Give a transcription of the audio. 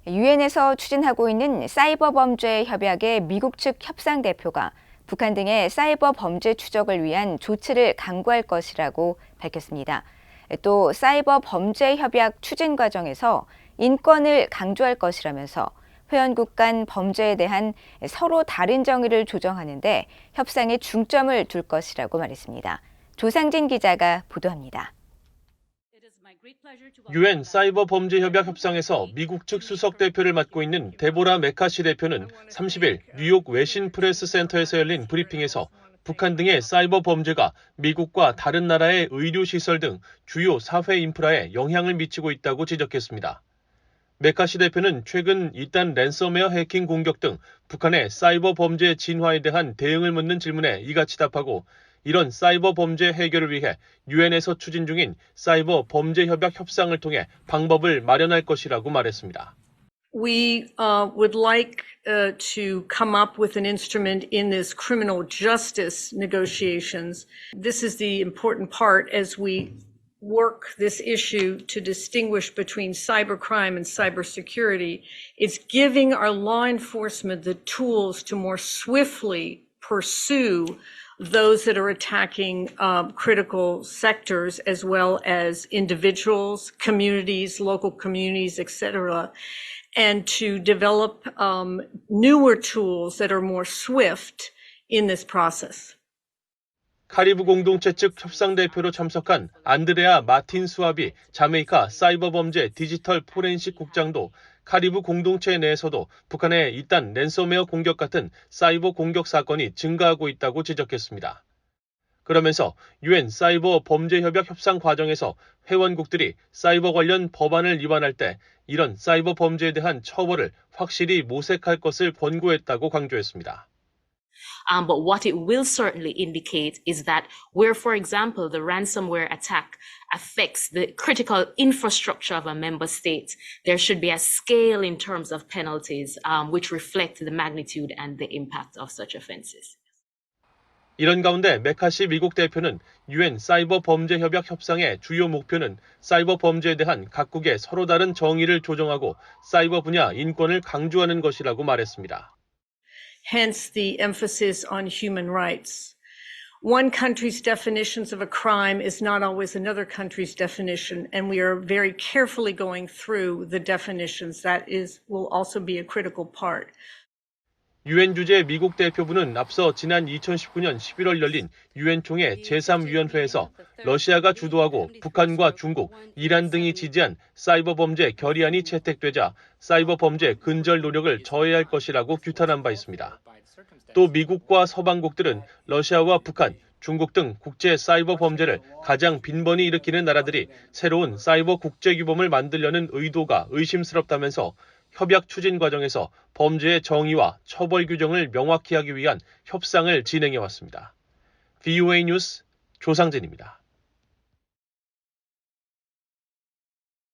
유엔에서 추진하고 있는 사이버 범죄 협약의 미국 측 협상 대표가 북한 등의 사이버 범죄 추적을 위한 조치를 강구할 것이라고 밝혔습니다. 또 사이버 범죄 협약 추진 과정에서 인권을 강조할 것이라면서 회원국 간 범죄에 대한 서로 다른 정의를 조정하는 데 협상에 중점을 둘 것이라고 말했습니다. 조상진 기자가 보도합니다. 유엔 사이버 범죄 협약 협상에서 미국 측 수석 대표를 맡고 있는 데보라 메카시 대표는 30일 뉴욕 외신 프레스 센터에서 열린 브리핑에서 북한 등의 사이버 범죄가 미국과 다른 나라의 의료 시설 등 주요 사회 인프라에 영향을 미치고 있다고 지적했습니다. 메카시 대표는 최근 잇단 랜섬웨어 해킹 공격 등 북한의 사이버 범죄 진화에 대한 대응을 묻는 질문에 이같이 답하고 이런 사이버 범죄 해결을 위해 유엔에서 추진 중인 사이버 범죄 협약 협상을 통해 방법을 마련할 것이라고 말했습니다. We would like to come up with an instrument in this criminal justice negotiations. This is the important part as we work this issue to distinguish between cybercrime and cybersecurity. It's giving our law enforcement the tools to more swiftly pursue those that are attacking critical sectors as well as individuals, communities, local communities, etc., and to develop newer tools that are more swift in this process. 카리브 공동체 측 협상 대표로 참석한 안드레아 마틴 수압이 자메이카 사이버 범죄 디지털 포렌식 국장도 카리브 공동체 내에서도 북한의 잇단 랜섬웨어 공격 같은 사이버 공격 사건이 증가하고 있다고 지적했습니다. 그러면서 유엔 사이버 범죄 협약 협상 과정에서 회원국들이 사이버 관련 법안을 위반할 때 이런 사이버 범죄에 대한 처벌을 확실히 모색할 것을 권고했다고 강조했습니다. But what it will certainly indicate is that where, for example, the ransomware attack affects the critical infrastructure of a member state, there should be a scale in terms of penalties which reflect the magnitude and the impact of such offenses. 이런 가운데 메카시 미국 대표는 유엔 사이버 범죄 협약 협상의 주요 목표는 사이버 범죄에 대한 각국의 서로 다른 정의를 조정하고 사이버 분야 인권을 강조하는 것이라고 말했습니다. Hence the emphasis on human rights. One country's definitions of a crime is not always another country's definition, and we are very carefully going through the definitions. That will also be a critical part. 유엔 주재 미국 대표부는 앞서 지난 2019년 11월 열린 유엔 총회 제3위원회에서 러시아가 주도하고 북한과 중국, 이란 등이 지지한 사이버 범죄 결의안이 채택되자 사이버 범죄 근절 노력을 저해할 것이라고 규탄한 바 있습니다. 또 미국과 서방국들은 러시아와 북한, 중국 등 국제 사이버 범죄를 가장 빈번히 일으키는 나라들이 새로운 사이버 국제규범을 만들려는 의도가 의심스럽다면서 협약 추진 과정에서 범죄의 정의와 처벌 규정을 명확히 하기 위한 협상을 진행해 왔습니다. VOA 뉴스 조상진입니다.